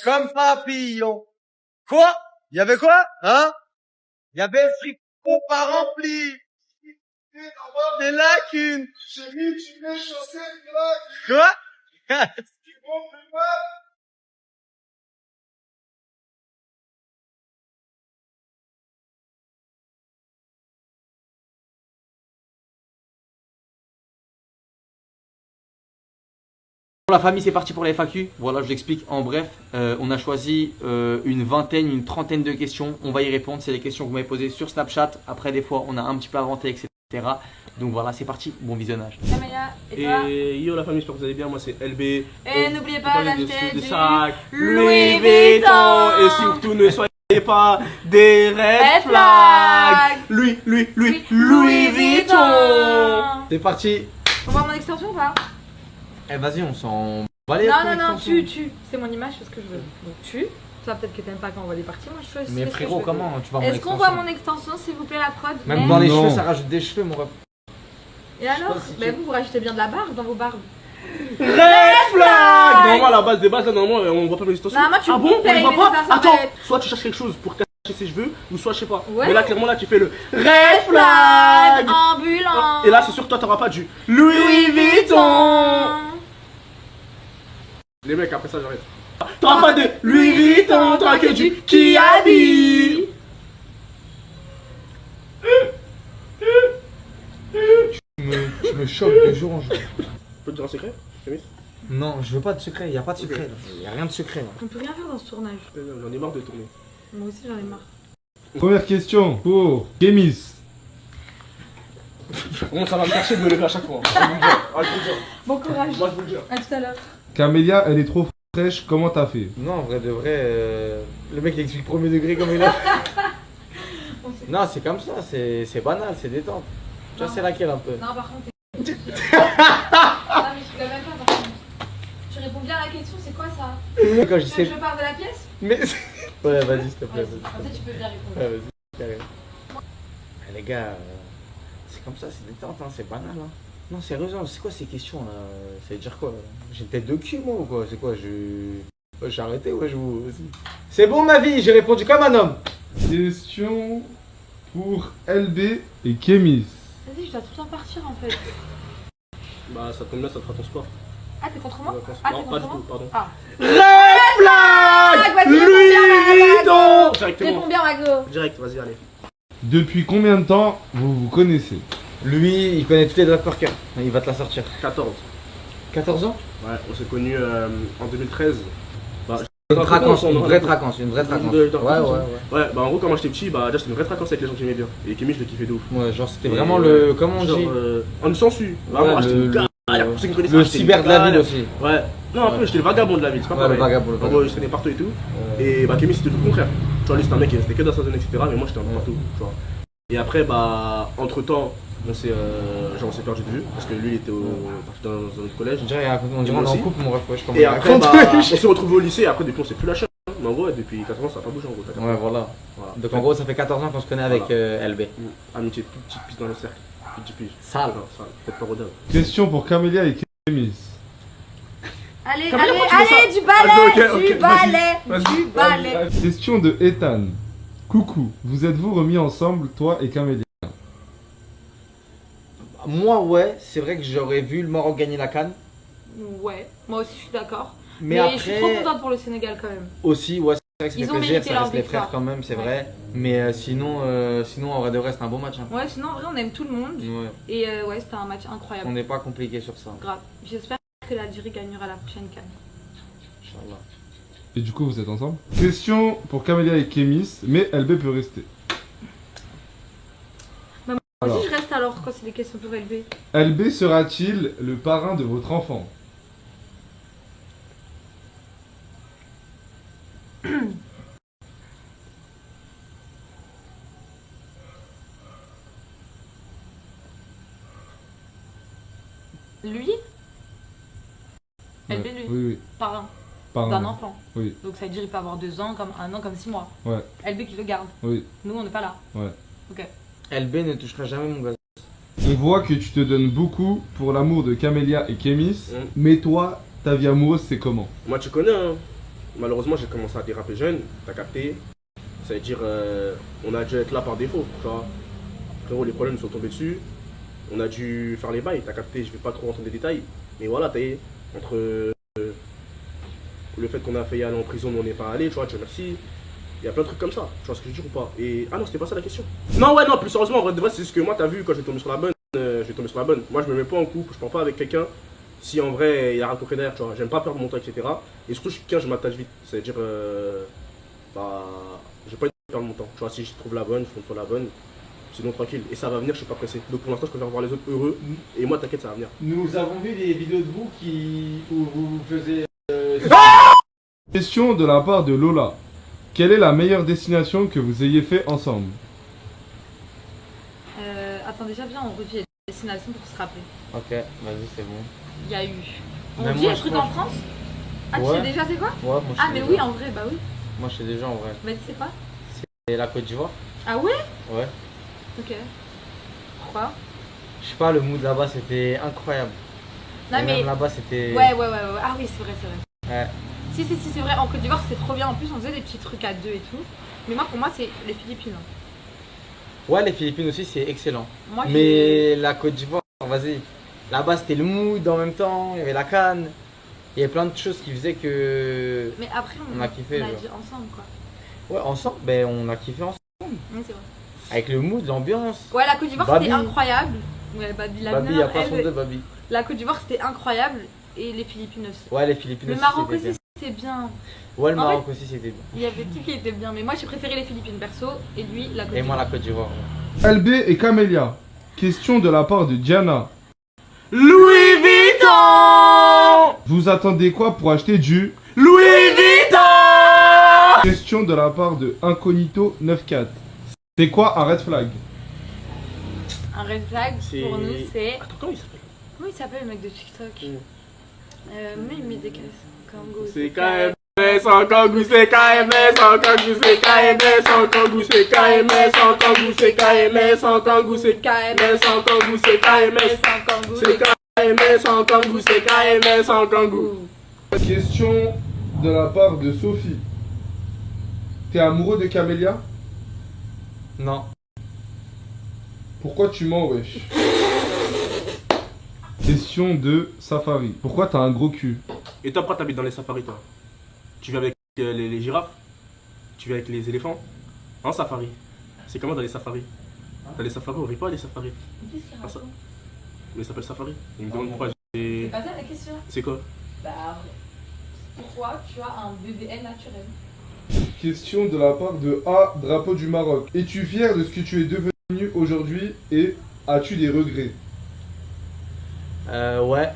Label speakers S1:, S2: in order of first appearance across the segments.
S1: Comme papillon. Quoi? Il y avait quoi? Hein? Il y avait un fricot pas rempli. Des lacunes. J'ai mis tu mets chaussettes là. Quoi?
S2: Pour la famille, c'est parti pour la FAQ. Voilà, je vous explique en bref. On a choisi une vingtaine, une trentaine de questions. On va y répondre. C'est des questions que vous m'avez posées sur Snapchat. Après, des fois, on a un petit peu inventé, etc. Donc voilà, c'est parti. Bon visionnage.
S3: Camélia, et toi?
S4: Et yo la famille, j'espère que vous allez bien. Moi, c'est LB.
S3: Et n'oubliez pas d'acheter
S4: des
S3: du
S4: sacs
S3: Louis Vuitton.
S4: Et surtout, ne soyez pas des red flags. Louis Vuitton.
S2: C'est parti.
S3: On voit mon extension ou pas?
S2: Eh, vas-y, on s'en va les.
S3: Non, tu. C'est mon image, c'est ce que je veux. Donc tu. Ça peut-être que t'aimes pas quand on voit les parties. Moi, je choisis.
S2: Mais frérot, comment tu vois mon
S3: Est-ce qu'on voit mon extension, s'il vous plaît, la prod?
S2: Même dans les cheveux, ça rajoute des cheveux, mon ref.
S3: Et alors?
S2: si
S3: Bah, vous rajoutez bien de la barbe dans vos barbes.
S4: Red flag. Normalement, à la base des bases, là, normalement, on voit pas mes extensions.
S3: Non, moi, tu
S4: ah bon, on
S3: coupes,
S4: les voit
S3: mais
S4: pas.
S3: ça, ça
S4: Attends,
S3: va être-
S4: soit tu cherches quelque chose pour cacher ses cheveux, ou soit je sais pas.
S3: Ouais.
S4: Mais là, clairement, là, tu fais le red flag.
S3: Ambulant.
S4: Et là, c'est sûr que toi, t'auras pas du Louis Vuitton. Les mecs, après ça, j'arrête. T'auras pas de Louis Vuitton, t'auras que du Kiabi.
S2: Je me choque de jour en jour.
S4: Je peux te dire un secret, Camille?
S2: Non, je veux pas de secret. Y a pas de secret. Y a rien de secret là.
S3: On peut rien faire dans ce tournage.
S4: J'en ai marre de tourner.
S3: Moi aussi, j'en ai marre.
S5: Première question pour Kémis.
S4: Bon, ça va me chercher de me lever à chaque fois. Je vous le dis. Ah, je vous le dis.
S3: Bon courage.
S4: Moi, je vous le dis.
S3: À tout à l'heure.
S5: Camélia, elle est trop fraîche, comment t'as fait?
S2: Non, en vrai de vrai, le mec il explique premier degré comme il a. Non, c'est comme ça, c'est banal, c'est détente. Tu vois, c'est laquelle un peu?
S3: Non, par contre, non, mais je rigole même pas, par contre. Tu réponds bien à la question, c'est quoi ça?
S2: Quand je
S3: Tu veux que
S2: sais.
S3: je parte de la pièce?
S2: Mais. Ouais, vas-y, s'il te plaît.
S3: Vas-y. En fait, tu peux bien répondre.
S2: Ouais, vas-y, carré. Les gars, c'est comme ça, c'est détente, hein, c'est banal. Hein. Non, sérieusement, c'est quoi ces questions là? Ça veut dire quoi? J'ai une tête de cul, moi ou quoi? C'est quoi? Ouais, j'ai arrêté, ouais, je vous. C'est bon, ma vie, j'ai répondu comme un homme.
S5: Question pour LB et Kémis.
S3: Vas-y, je dois tout le temps partir en fait.
S4: Bah, ça tombe bien, ça te fera ton sport.
S3: Ah, t'es contre moi?
S4: Ouais,
S3: Ah,
S4: non,
S3: t'es
S4: pas
S3: contre
S4: du
S3: moi?
S4: tout, pardon.
S3: Ah.
S4: Red flag.
S3: Vas-y,
S4: Louis
S3: réponds
S4: Vuitton. Directement.
S3: Réponds bien, Magno.
S4: Direct, vas-y, allez.
S5: Depuis combien de temps vous vous connaissez?
S2: Lui, il connaît toutes les dates par cœur. Il va te la sortir.
S4: 14.
S2: 14 ans?
S4: Ouais, on s'est connus en 2013. Bah,
S2: Une traquance, une vraie traquance, une vraie traquance. Ouais, ouais, ouais.
S4: Ouais, bah en gros, quand moi j'étais petit, bah déjà c'était une vraie traquance avec les gens que j'aimais bien. Et Kémy, je le kiffais de ouf.
S2: Ouais, genre c'était
S4: Et
S2: vraiment
S4: ouais,
S2: le. Comment on
S4: genre,
S2: dit?
S4: on s'en suit. Vraiment,
S2: Ouais,
S4: j'étais une gars.
S2: Le cyber de la ville aussi.
S4: Ouais. Non, un peu, j'étais le vagabond de la ville, c'est pas
S2: Ouais,
S4: pareil.
S2: le vagabond, le
S4: En gros,
S2: vagabond.
S4: je traînais partout et tout. Et bah Kémy, c'était tout le contraire. Tu vois, lui, c'était un mec qui restait que dans sa zone, etc. Mais moi, j'étais un peu partout, tu vois. Et après, bah, entre temps, on s'est perdu de vue. Parce que lui, il était parti dans un autre collège.
S2: On dirait on est en couple, mon ref, ouais, je comprends.
S4: Et après, bah, on s'est retrouvés au lycée. Et après, depuis, on s'est plus lâché. Mais en gros, depuis 4 ans, ça n'a pas bougé en gros.
S2: Ouais, voilà. Donc en gros, ça fait 14 ans qu'on se connaît avec LB.
S4: Amitié, petite piste dans le cercle. Petite pige.
S2: Sale.
S4: Non, sale. Peut-être pas rodin.
S5: Question pour Camélia et Kémis.
S3: Allez,
S4: Camélia,
S3: allez,
S4: pourquoi tu fais
S3: allez,
S4: ça?
S3: du balai,
S4: Ok,
S3: du
S4: ok,
S3: balai,
S4: vas-y,
S3: du balai.
S5: Question de Ethan. Coucou, vous êtes-vous remis ensemble, toi et Camélia?
S2: Moi, ouais, c'est vrai que j'aurais vu le Maroc gagner la CAN.
S3: Ouais, moi aussi je suis d'accord.
S2: Mais
S3: Mais
S2: après.
S3: je suis trop contente pour le Sénégal quand même.
S2: Aussi, ouais, c'est vrai que ça
S3: Ils
S2: fait
S3: ont
S2: plaisir,
S3: mérité
S2: ça
S3: leur
S2: reste les
S3: victoire.
S2: frères quand même, c'est
S3: Ouais.
S2: vrai. Mais sinon, en vrai de vrai, c'est un beau match. Hein.
S3: Ouais, sinon en vrai on aime tout le monde.
S2: Ouais.
S3: Et ouais, c'était un match
S2: On
S3: incroyable.
S2: n'est pas compliqué sur ça.
S3: Grave. J'espère que l'Algérie gagnera la prochaine CAN.
S2: Inch'Allah.
S5: Et du coup, vous êtes ensemble? Question pour Camélia et Kémis, mais LB peut rester.
S3: Moi
S5: Alors.
S3: aussi je reste alors quand c'est des questions pour élever.
S5: LB sera-t-il le parrain de votre enfant?
S3: Lui LB lui.
S5: Oui, oui.
S3: Parrain
S5: Parrain.
S3: d'un enfant.
S5: Oui,
S3: Donc ça veut dire il peut avoir 2 ans, comme 1 an, comme 6 mois.
S5: ouais,
S3: LB qui le garde.
S5: oui,
S3: Nous on n'est pas là.
S5: ouais.
S3: Ok.
S2: LB ne touchera jamais mon gaz.
S5: On voit que tu te donnes beaucoup pour l'amour de Camélia et Kémis, mais toi, ta vie amoureuse, c'est comment?
S4: Moi, tu connais, hein. Malheureusement, j'ai commencé à déraper jeune, t'as capté. Ça veut dire, on a dû être là par défaut, tu vois. Frérot, les problèmes nous sont tombés dessus. On a dû faire les bails, t'as capté, je vais pas trop rentrer dans les détails. Mais voilà, t'as vu, entre le fait qu'on a failli aller en prison, mais on n'est pas allé, tu vois, Dieu merci. Il y a plein de trucs comme ça, tu vois ce que je veux dire ou pas? Et ah non, c'était pas ça la question. Non, ouais, non, plus sérieusement, en vrai de vrai, c'est ce que moi, t'as vu, quand je vais tomber sur la bonne, je vais tomber sur la bonne. Moi, je me mets pas en couple, je pars pas avec quelqu'un si en vrai il y a un concret derrière, tu vois. J'aime pas perdre mon temps, etc. Et surtout, je suis quelqu'un, je m'attache vite. C'est-à-dire, bah, j'ai pas envie de perdre mon temps. Tu vois, si je trouve la bonne, je trouve la bonne. Sinon, tranquille. Et ça va venir, je suis pas pressé. Donc pour l'instant, je préfère voir les autres heureux. Et moi, t'inquiète, ça va venir.
S2: Nous avons vu des vidéos de vous où vous faisiez.
S5: Question de la part de Lola. Quelle est la meilleure destination que vous ayez fait ensemble?
S3: Attends, déjà, viens, on revient les destinations pour se rappeler.
S2: Ok, vas-y, c'est bon.
S3: Il y a eu. On
S2: Même
S3: dit
S2: moi,
S3: les
S2: je
S3: trucs
S2: crois-
S3: en France? Ah, tu
S2: Ouais.
S3: sais déjà c'est quoi?
S2: Ouais, moi je
S3: Ah,
S2: sais
S3: mais
S2: déjà.
S3: oui, en vrai, bah oui.
S2: Moi je sais déjà en vrai.
S3: Mais tu sais pas?
S2: C'est la Côte d'Ivoire?
S3: Ah ouais?
S2: Ouais.
S3: Ok. Pourquoi?
S2: Je sais pas, le mood là-bas c'était incroyable.
S3: Non,
S2: Et
S3: mais.
S2: même là-bas c'était.
S3: Ouais. Ah oui, c'est vrai, c'est vrai.
S2: Ouais.
S3: Si, c'est vrai. En Côte d'Ivoire, c'était trop bien. En plus, on faisait des petits trucs à deux et tout. Mais moi, pour moi, c'est les Philippines.
S2: Ouais, les Philippines aussi c'est excellent.
S3: Moi,
S2: Mais la Côte d'Ivoire, vas-y. Là-bas c'était le mood en même temps, il y avait la canne. Il y avait plein de choses qui faisaient que.
S3: Mais après,
S2: On a kiffé,
S3: on a
S2: genre.
S3: dit ensemble, quoi.
S2: Ouais, ensemble, ben on a kiffé ensemble.
S3: Oui, c'est vrai.
S2: Avec le mood, l'ambiance.
S3: Ouais, la Côte d'Ivoire,
S2: Babi.
S3: c'était incroyable. Ouais, Babi, la
S2: Babi,
S3: mère,
S2: y a pas
S3: elle,
S2: son de Babi.
S3: La Côte d'Ivoire, c'était incroyable. Et les Philippines aussi.
S2: Ouais, les Philippines
S3: Le
S2: aussi.
S3: Maroc
S2: c'était
S3: aussi, c'était bien.
S2: bien. Ouais, le
S3: En
S2: Maroc aussi c'était bien.
S3: Il y avait tout qui était bien. Mais moi, j'ai préféré les Philippines perso. Et lui, la Côte
S2: Et moi
S3: d'Ivoire.
S2: la Côte d'Ivoire. Ouais.
S5: LB et Camélia. Question de la part de Diana.
S4: Louis Vuitton!
S5: Vous attendez quoi pour acheter du...
S4: Louis Vuitton!
S5: Question de la part de Incognito94. C'est quoi un red flag?
S3: Un red flag
S4: C'est-
S3: pour nous, c'est.
S4: Attends, comment il s'appelle?
S3: Comment il s'appelle le mec de TikTok? Mais il met des caisses. Kango.
S4: C'est KMS en kangou, c'est KMS en kangou, c'est KMS en kangou, c'est KMS en kangou, c'est KMS en kangou, c'est KMS en kangou, c'est KMS
S3: sans Kango.
S4: c'est KMS en kangou, c'est KMS en kangou.
S5: Question de la part de Sophie. T'es amoureux de Camélia?
S2: Non.
S5: Pourquoi tu mens, wesh? Question de Safari. Pourquoi t'as un gros cul?
S4: Et toi, pourquoi t'habites dans les safaris, toi? Tu vis avec les girafes? Tu vis avec les éléphants? En safari? C'est comment dans les safaris? Dans les safaris, on rit pas les safaris.
S3: Qu'est-ce qu'il
S4: Ah, ça.
S3: raconte?
S4: Mais ça s'appelle safari. Il me demande pourquoi
S3: C'est
S4: j'ai.
S3: pas ça la question.
S4: C'est quoi?
S3: Bah, pourquoi tu as un BBL naturel?
S5: Question de la part de A, drapeau du Maroc. Es-tu fier de ce que tu es devenu aujourd'hui et as-tu des regrets?
S2: Ouais.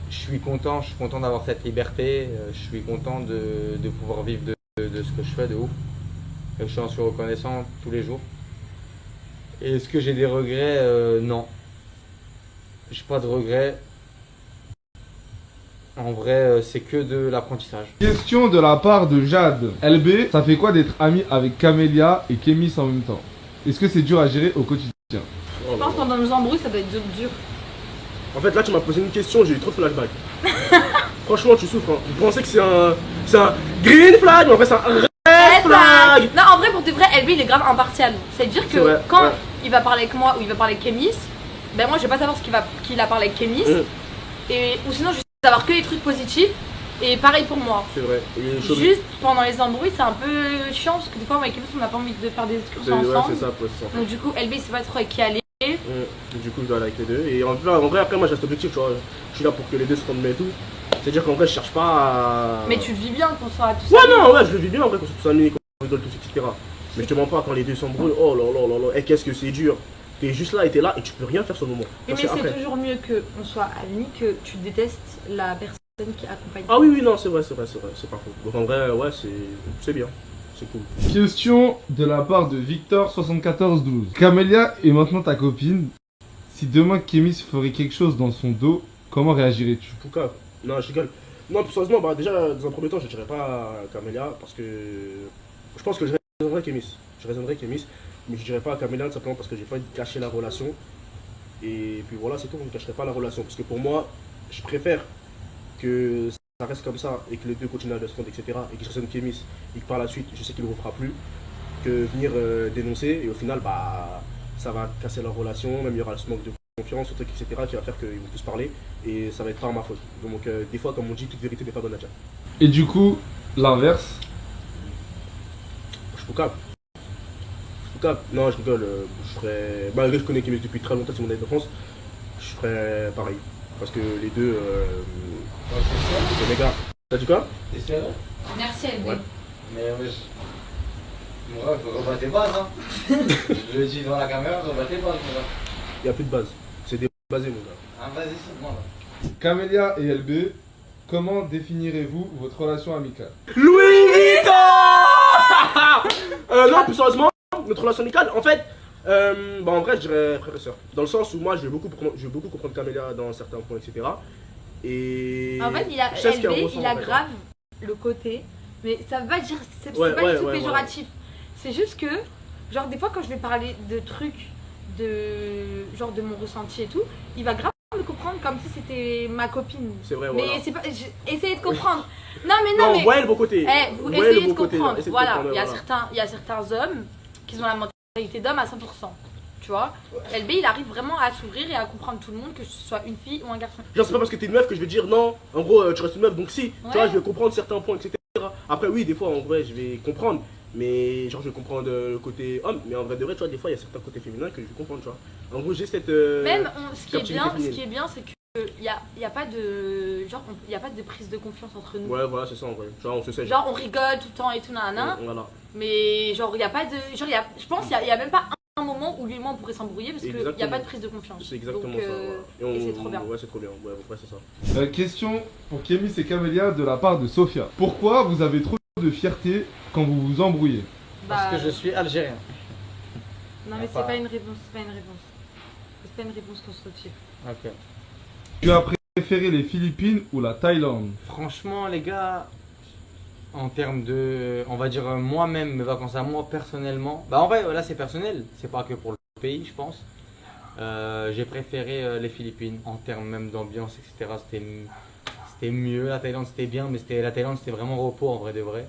S2: Je suis content d'avoir cette liberté. Je suis content de pouvoir vivre de ce que je fais de ouf. Et je suis reconnaissant tous les jours. Et est-ce que j'ai des regrets? Non. J'ai pas de regrets. En vrai, c'est que de l'apprentissage.
S5: Question de la part de Jade. LB, ça fait quoi d'être ami avec Camélia et Kémis en même temps? Est-ce que c'est dur à gérer au quotidien?
S4: Oh
S3: Je
S4: là
S3: pense que
S4: là.
S3: pendant nos embrouilles, ça doit être dur.
S4: En fait, là, tu m'as posé une question, j'ai eu trop de flashbacks. Franchement, tu souffres. Hein. Vous pensez que c'est un green flag, mais en vrai, c'est un red flag.
S3: Non, en vrai, pour de vrai, LB, il est grave impartial. C'est-à-dire que
S4: C'est vrai,
S3: quand
S4: ouais.
S3: il va parler avec moi ou il va parler avec Kémis, ben moi, je vais pas savoir qu'il a parlé avec Kémis. Ou sinon, je vais savoir que les trucs positifs. Et pareil pour moi.
S4: C'est vrai. Et chaud-
S3: Juste pendant les embrouilles, c'est un peu chiant parce que des fois, avec Kémis, on n'a pas envie de faire des excursions
S4: Ouais,
S3: ensemble.
S4: c'est ça, c'est ça.
S3: Donc, du coup, LB, il sait pas trop avec qui aller.
S4: Du coup, je dois aller avec les deux. Et en vrai, après, moi, j'ai cet objectif, tu vois. Je suis là pour que les deux se rendent bien et tout. C'est-à-dire qu'en vrai, je cherche pas à.
S3: Mais tu le vis bien qu'on soit tous
S4: Ouais,
S3: amis.
S4: non, ouais, je le vis bien en vrai, qu'on soit tous amis, qu'on rigole tous, etc. Mais je te mens pas, quand les deux s'embrouillent, oh là là là là, et qu'est-ce que c'est dur. T'es juste là et t'es là et tu peux rien faire sur le moment.
S3: Oui,
S4: Parce
S3: mais
S4: que
S3: c'est
S4: après-
S3: toujours mieux qu'on soit amis que tu détestes la personne qui accompagne.
S4: Ah oui, oui, non, c'est vrai, c'est pas faux. Donc en vrai, ouais, c'est bien. C'est cool.
S5: Question de la part de Victor7412. Camélia est maintenant ta copine. Si demain Kémis ferait quelque chose dans son dos, comment réagirais-tu?
S4: Pouka. Non, je rigole. Non, plus sérieusement, bah déjà, dans un premier temps, je dirais pas à Camélia parce que je pense que je raisonnerais Kémis. Je raisonnerais Kémis, mais je dirais pas à Camélia tout simplement parce que j'ai pas envie de cacher la relation. Et puis voilà, c'est tout, on ne cacherait pas la relation. Parce que pour moi, je préfère que ça reste comme ça et que les deux continuent à se compte, etc. Et que je sonne Kémis et que par la suite, je sais qu'il ne le refera plus, que venir dénoncer et au final, bah, ça va casser leur relation, même il y aura ce manque de confiance, ce truc, etc. qui va faire qu'ils vont plus parler et ça va être pas ma faute. Donc des fois, comme on dit, toute vérité n'est pas bonne à dire.
S5: Et du coup, l'inverse.
S4: Je suis câble. Non, je rigole. Je ferais. Malgré que je connais Kémis depuis très longtemps, c'est mon ami de France, je ferais pareil. Parce que les deux. C'est méga. T'as dit quoi?
S2: T'es sérieux?
S3: Merci LB.
S4: Ouais.
S2: Mais ouais, mon ref, rebat tes bases, hein. Je le dis devant la caméra, rebat tes bases, mon ref.
S4: Il n'y a plus de base. C'est débasé, mon gars.
S2: Ah, vas-y, c'est moi là.
S5: Camélia et LB, comment définirez-vous votre relation amicale?
S4: Louis Vuitton. Non, plus sérieusement, notre relation amicale, en fait, bah en vrai, je dirais frère et soeur. Dans le sens où moi, je vais beaucoup comprendre Camélia dans certains points, etc. Et.
S3: En fait,
S4: je sais ce qu'elle
S3: LB,
S4: ressent,
S3: il a
S4: en fait.
S3: grave le côté, mais ça veut pas dire, c'est
S4: Ouais,
S3: pas
S4: ouais,
S3: du tout
S4: ouais,
S3: péjoratif. C'est juste que, genre, des fois, quand je vais parler de trucs, genre de mon ressenti et tout, il va grave me comprendre comme si c'était ma copine.
S4: C'est vrai,
S3: Mais
S4: voilà.
S3: c'est pas, essayez de comprendre. Non, mais.
S4: Ouais, le beau côté.
S3: Eh, vous
S4: Ouais,
S3: essayez
S4: le
S3: de
S4: beau côté,
S3: comprendre.
S4: essayez de
S3: Voilà,
S4: comprendre,
S3: il y a certains hommes qui ont la mentalité d'homme à 100%. Tu vois, LB, il arrive vraiment à s'ouvrir et à comprendre tout le monde, que ce soit une fille ou un garçon.
S4: Genre, c'est pas parce que t'es une meuf que je vais dire non, en gros, tu restes une meuf, donc si, tu vois,
S3: Ouais.
S4: je vais comprendre certains points, etc. Après, oui, des fois, en vrai, je vais comprendre, mais genre, je vais comprendre le côté homme, mais en vrai, de vrai, tu vois, des fois, il y a certains côtés féminins que je vais comprendre, tu vois. En gros, j'ai cette.
S3: Même, ce qui est
S4: captivité
S3: bien, c'est qu'il n'y a pas de. Genre, il y a pas de prise de confiance entre nous.
S4: Ouais, voilà, c'est ça en vrai. Genre, on se sait.
S3: Genre, on rigole tout le temps et tout, nanana.
S4: Voilà.
S3: Mais, genre, il n'y a pas de. Genre, je pense qu'il n'y a même pas un moment où lui et moi on pourrait s'embrouiller parce qu'il n'y a
S4: Exactement.
S3: pas de prise de confiance.
S4: C'est exactement
S3: Donc,
S4: ça. Voilà.
S3: et c'est trop bien.
S4: Ouais, c'est trop bien. Ouais, c'est ça.
S5: Question pour Kémis et Camélia de la part de Sophia. Pourquoi vous avez trop de fierté quand vous vous embrouillez?
S2: Parce que je suis algérien.
S3: Non, mais
S2: Enfin.
S3: c'est pas une réponse, c'est pas une réponse. C'est pas une réponse constructive.
S2: Ok.
S5: Tu as préféré les Philippines ou la Thaïlande?
S2: Franchement, les gars, en termes de, on va dire moi-même, mes vacances à moi personnellement, bah en vrai, là c'est personnel, c'est pas que pour le pays, je pense. J'ai préféré les Philippines en termes même d'ambiance, etc. C'était mieux. La Thaïlande c'était bien, mais la Thaïlande c'était vraiment repos en vrai de vrai.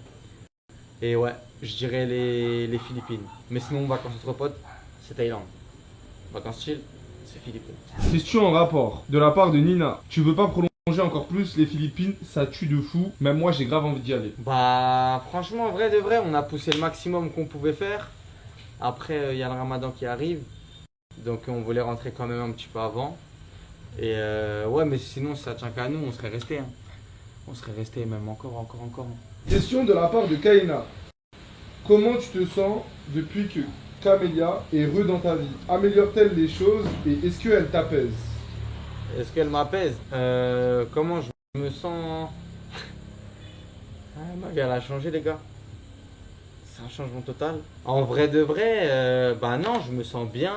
S2: Et ouais, je dirais les Philippines. Mais sinon, vacances entre potes, c'est Thaïlande. Vacances chill, c'est Philippines.
S5: Question en rapport de la part de Nina. Tu veux pas prolonger encore plus les Philippines? Ça tue de fou. Même moi j'ai grave envie d'y aller.
S2: Bah franchement, en vrai de vrai, on a poussé le maximum qu'on pouvait faire. Après, il y a le ramadan qui arrive. Donc on voulait rentrer quand même un petit peu avant. Et ouais, mais sinon, si ça tient qu'à nous, on serait resté. Hein. On serait resté même encore.
S5: Question de la part de Kaina. Comment tu te sens depuis que Camélia est heureux dans ta vie? Améliore-t-elle les choses et est-ce qu'elle t'apaise?
S2: Est-ce qu'elle m'apaise? Comment je me sens? Ah, ma vie, elle a changé, les gars. C'est un changement total. En vrai de vrai, bah non, je me sens bien.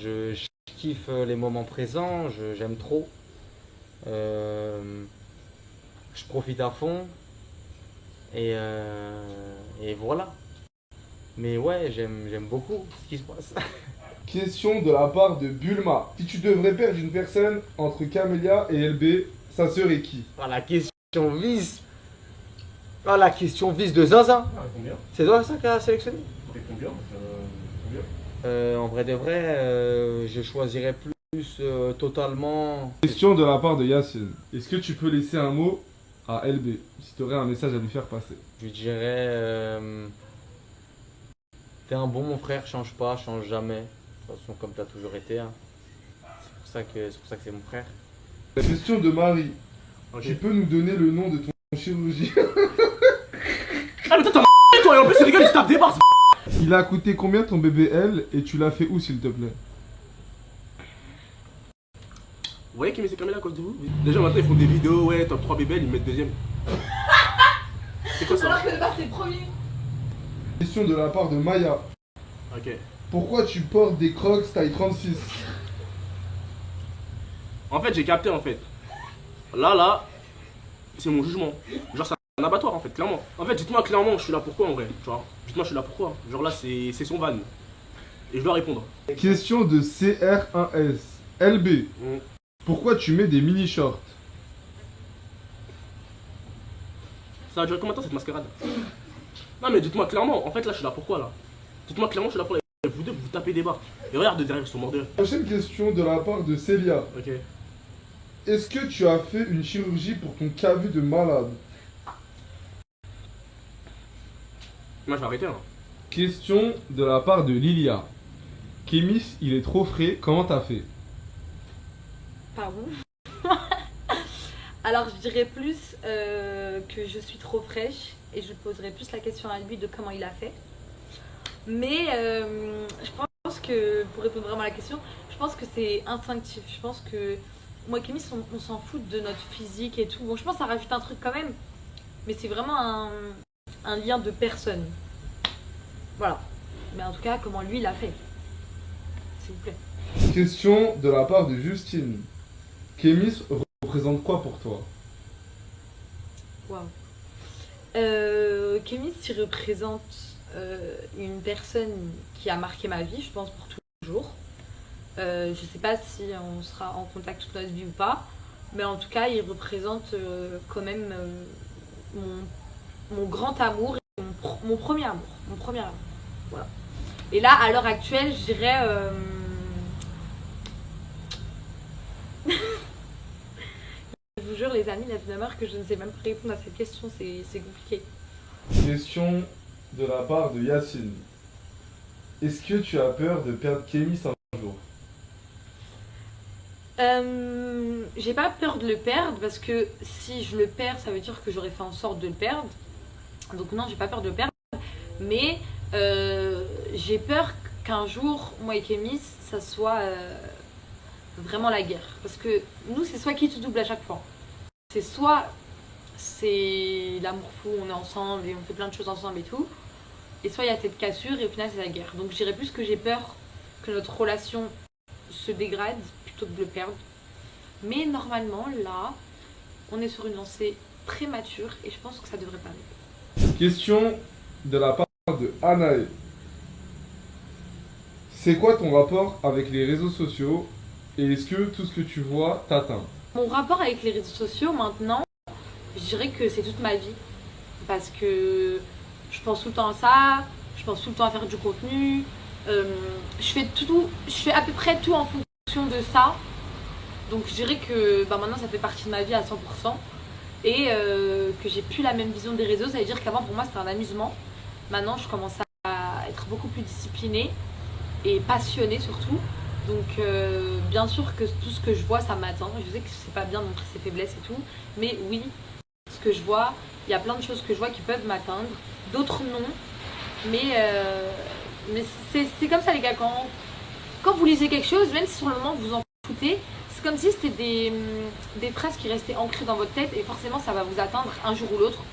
S2: Je kiffe les moments présents. J'aime trop. Je profite à fond. Et voilà. Mais ouais, j'aime beaucoup ce qui se passe.
S5: Question de la part de Bulma. Si tu devrais perdre une personne entre Camélia et LB, ça serait qui?
S2: Ah, la question vise. Ah, la question vise de Zinzin.
S4: Combien?
S2: C'est toi ça qui a sélectionné?
S4: Combien?
S2: En vrai de vrai, je choisirais plus totalement.
S5: Question de la part de Yacine. Est-ce que tu peux laisser un mot à LB si tu aurais un message à lui faire passer?
S2: Je lui dirais t'es un bon mon frère, change pas, change jamais. De toute façon, comme t'as toujours été. Hein. C'est pour ça que c'est mon frère.
S5: Question de Marie.
S4: Ok.
S5: Tu peux nous donner le nom de ton chirurgien?
S4: Ah, mais toi, toi, et en plus, c'est les gars, ils se tapent des barres.
S5: Il a coûté combien ton bébé L et tu l'as fait où s'il te plaît?
S4: Vous voyez qui met ces caméras à cause de vous? Déjà, maintenant, ils font des vidéos, ouais, top 3 bébés, ils mettent deuxième. C'est quoi ça?
S3: Alors que de base, c'est le premier.
S5: Question de la part de Maya.
S4: Ok.
S5: Pourquoi tu portes des crocs taille 36?
S4: En fait, j'ai capté, en fait. Là, c'est mon jugement. Genre, c'est un abattoir, en fait, clairement. En fait, dites-moi clairement, je suis là pourquoi, en vrai, tu vois. Dites-moi, je suis là pourquoi. Genre là, c'est son van. Et je dois répondre.
S5: Question de CR1S. LB,
S4: Mm.
S5: pourquoi tu mets des mini-shorts?
S4: Ça va durer combien de temps cette mascarade? Non mais dites-moi clairement, en fait là je suis là pourquoi là? Dites-moi clairement je suis là pour les... Vous deux vous tapez des barres. Et regarde de derrière ils sont morts de rire.
S5: Prochaine question de la part de Célia.
S4: Ok.
S5: Est-ce que tu as fait une chirurgie pour ton cavu de malade?
S4: Moi je vais arrêter là.
S5: Question de la part de Lilia. Kémis, il est trop frais, comment t'as fait?
S3: Pardon. Alors je dirais plus que je suis trop fraîche et je poserai plus la question à lui de comment il a fait. Mais je pense que, pour répondre vraiment à la question, je pense que c'est instinctif. Je pense que moi et Kémis, on s'en fout de notre physique et tout. Bon, je pense que ça rajoute un truc quand même, mais c'est vraiment un lien de personne. Voilà. Mais en tout cas, comment lui il a fait. S'il vous plaît.
S5: Question de la part de Justine. Kémis représente quoi pour toi?
S3: Waouh. Kémis, il représente une personne qui a marqué ma vie, je pense, pour toujours. Je sais pas si on sera en contact toute notre vie ou pas, mais en tout cas, il représente quand même mon grand amour, et mon premier amour. Mon premier amour. Voilà. Et là, à l'heure actuelle, je dirais. Je vous jure, les amis, la vie demeure que je ne sais même pas répondre à cette question, c'est compliqué.
S5: Question de la part de Yacine. Est-ce que tu as peur de perdre Kémis un jour?
S3: J'ai pas peur de le perdre parce que si je le perds, ça veut dire que j'aurais fait en sorte de le perdre. Donc non, j'ai pas peur de le perdre. Mais j'ai peur qu'un jour, moi et Kémis, ça soit vraiment la guerre. Parce que nous, c'est soit qui te double à chaque fois. C'est soit c'est l'amour fou, on est ensemble et on fait plein de choses ensemble et tout. Et soit il y a cette cassure et au final c'est la guerre. Donc je dirais plus que j'ai peur que notre relation se dégrade plutôt que de le perdre. Mais normalement là, on est sur une lancée très mature et je pense que ça devrait pas arriver.
S5: Question de la part de Anaë. C'est quoi ton rapport avec les réseaux sociaux et est-ce que tout ce que tu vois t'atteint?
S3: Mon rapport avec les réseaux sociaux maintenant, je dirais que c'est toute ma vie. Parce que je pense tout le temps à ça, je pense tout le temps à faire du contenu. Je fais à peu près tout en fonction de ça. Donc je dirais que maintenant ça fait partie de ma vie à 100%. Et que j'ai plus la même vision des réseaux. Ça veut dire qu'avant pour moi c'était un amusement. Maintenant je commence à être beaucoup plus disciplinée et passionnée surtout. Donc bien sûr que tout ce que je vois ça m'atteint. Je sais que c'est pas bien de montrer ses faiblesses et tout. Mais oui, ce que je vois, il y a plein de choses que je vois qui peuvent m'atteindre. D'autres non. Mais c'est comme ça les gars. Quand vous lisez quelque chose, même si sur le moment vous vous en foutez, c'est comme si c'était des phrases qui restaient ancrées dans votre tête et forcément ça va vous atteindre un jour ou l'autre.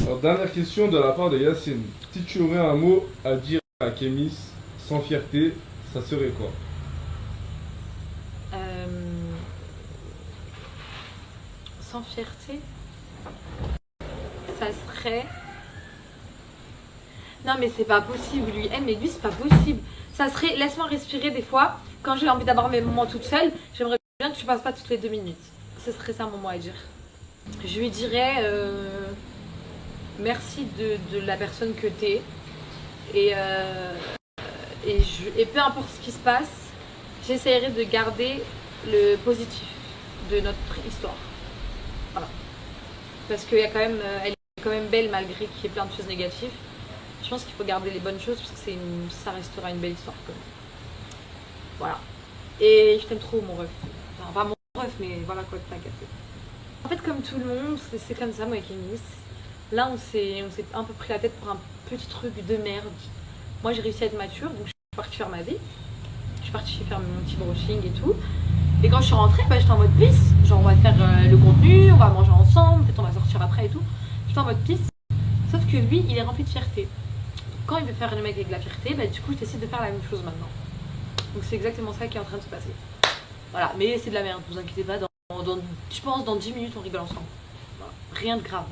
S5: Alors, dernière question de la part de Yacine. Si tu aurais un mot à dire à Kémis sans fierté, ça serait quoi?
S3: Sans fierté, ça serait... Non mais c'est pas possible lui, mais lui c'est pas possible. Ça serait, laisse-moi respirer des fois. Quand j'ai envie d'avoir mes moments toute seule, j'aimerais bien que tu passes pas toutes les 2 minutes. Ce serait ça mon mot à dire. Je lui dirais merci de la personne que t'es. Et peu importe ce qui se passe, j'essaierai de garder le positif de notre histoire. Voilà. Parce qu'elle est quand même belle malgré qu'il y ait plein de choses négatives. Je pense qu'il faut garder les bonnes choses parce que ça restera une belle histoire quand même. Voilà. Et je t'aime trop mon ref. Enfin pas mon ref mais voilà quoi, t'as capté. En fait comme tout le monde, c'est comme ça moi avec Kémis. Là on s'est un peu pris la tête pour un petit truc de merde. Moi j'ai réussi à être mature donc je suis partie faire ma vie. Je suis partie faire mon petit brushing et tout. Et quand je suis rentrée, j'étais en mode pisse. Genre on va faire le contenu, on va manger ensemble, peut-être on va sortir après et tout. J'étais en mode pisse. Sauf que lui, il est rempli de fierté. Quand il veut faire le mec avec de la fierté, du coup je décide de faire la même chose maintenant. Donc c'est exactement ça qui est en train de se passer. Voilà, mais c'est de la merde, vous inquiétez pas, je pense dans 10 minutes on rigole ensemble. Voilà. Rien de grave.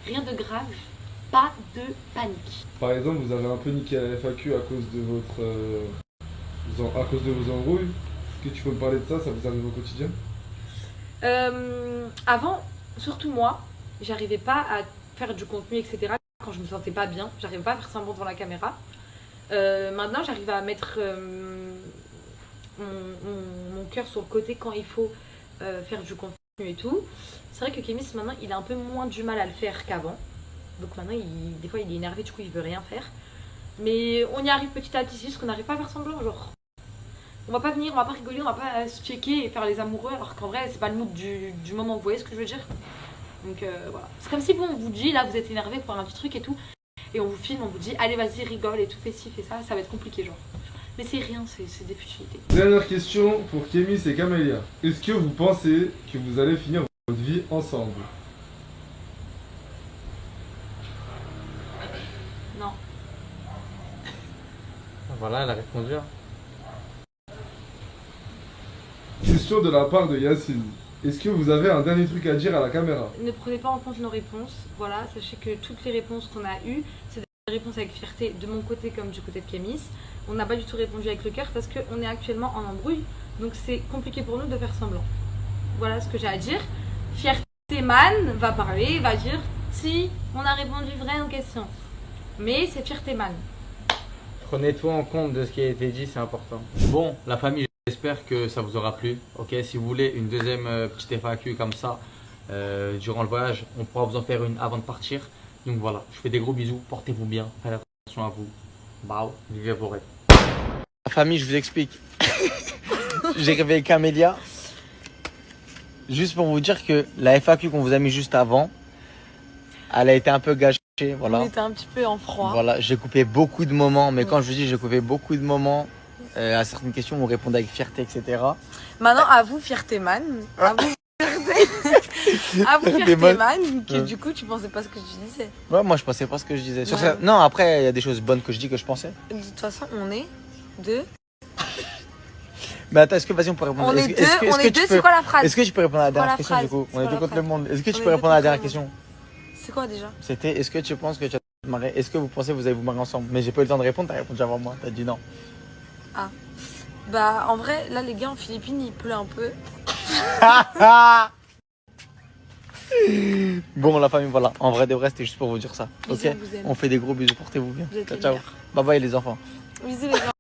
S3: Rien de grave, pas de panique.
S5: Par exemple, vous avez un peu niqué la FAQ à cause de votre... à cause de vos embrouilles. Est-ce que tu peux me parler de ça? Ça vous arrive au quotidien?
S3: Avant, surtout moi, j'arrivais pas à faire du contenu, etc. Quand je me sentais pas bien, j'arrivais pas à faire semblant devant la caméra. Maintenant, j'arrive à mettre mon cœur sur le côté quand il faut faire du contenu et tout. C'est vrai que Kémis, maintenant, il a un peu moins du mal à le faire qu'avant. Donc maintenant, des fois, il est énervé, du coup, il veut rien faire. Mais on y arrive petit à petit, c'est juste qu'on n'arrive pas à faire semblant, genre. On va pas venir, on va pas rigoler, on va pas se checker et faire les amoureux, alors qu'en vrai, c'est pas le mood du moment, vous voyez ce que je veux dire? Donc voilà. C'est comme si on vous dit, là, vous êtes énervé pour un petit truc et tout, et on vous filme, on vous dit, allez, vas-y, rigole et tout, fais ci, fais ça, ça va être compliqué, genre. Mais c'est rien, c'est des futilités.
S5: Dernière question pour Kémis et Camélia. Est-ce que vous pensez que vous allez finir votre vie ensemble?
S3: Non.
S2: Voilà, elle a répondu. Hein.
S5: Question de la part de Yacine. Est-ce que vous avez un dernier truc à dire à la caméra?
S3: Ne prenez pas en compte nos réponses. Voilà, sachez que toutes les réponses qu'on a eues, c'est des réponses avec fierté de mon côté comme du côté de Kémis. On n'a pas du tout répondu avec le cœur parce qu'on est actuellement en embrouille. Donc c'est compliqué pour nous de faire semblant. Voilà ce que j'ai à dire. Fierté man va parler, va dire si on a répondu vrai aux questions. Mais c'est Fierté man.
S2: Prenez tout en compte de ce qui a été dit, c'est important. Bon, la famille, j'espère que ça vous aura plu. Ok, si vous voulez une deuxième petite FAQ comme ça durant le voyage, on pourra vous en faire une avant de partir. Donc voilà, je fais des gros bisous, portez-vous bien, faites attention à vous. Bao, vivez vos rêves. La famille, je vous explique. J'ai réveillé Camélia. Juste pour vous dire que la FAQ qu'on vous a mis juste avant, elle a été un peu gâchée. Voilà.
S3: On était un petit peu en froid.
S2: Voilà, j'ai coupé beaucoup de moments, mais quand je vous dis j'ai coupé beaucoup de moments, à certaines questions on répondait avec fierté, etc.
S3: Maintenant, à vous, Fierté man. À vous, Fierté. À vous, Fierté man. Que du coup, tu pensais pas ce que je disais.
S2: Ouais, moi je pensais pas ce que je disais. Sur
S3: Ouais.
S2: ça... Non, après il y a des choses bonnes que je dis que je pensais.
S3: De toute façon, on est deux.
S2: Mais attends, est-ce que vas-y on peut répondre?
S3: On est deux, on est deux,
S2: tu
S3: c'est quoi la phrase?
S2: Est-ce que tu peux répondre à la
S3: C'est quoi
S2: dernière
S3: la
S2: question
S3: phrase?
S2: du coup?
S3: C'est
S2: On est
S3: quoi
S2: deux
S3: la
S2: contre le
S3: phrase?
S2: monde. Est-ce que tu
S3: On
S2: peux
S3: est
S2: répondre à la
S3: deux
S2: dernière
S3: contre le
S2: question?
S3: C'est quoi déjà?
S2: C'était est-ce que tu penses que tu vas te marier? Est-ce que vous pensez que vous allez vous marier ensemble? Mais j'ai pas eu le temps de répondre, t'as répondu avant moi, t'as dit non.
S3: Bah, en vrai, là, les gars, en Philippines, il pleut un peu.
S2: Bon la famille, voilà, en vrai de vrai c'était juste pour vous dire ça.
S3: Bisous,
S2: Ok,
S3: on vous aime.
S2: on fait des gros bisous, portez-vous bien.
S3: Vous êtes
S2: Ciao
S3: les
S2: ciao.
S3: meilleurs.
S2: Bye bye les enfants.
S3: Bisous, les gars.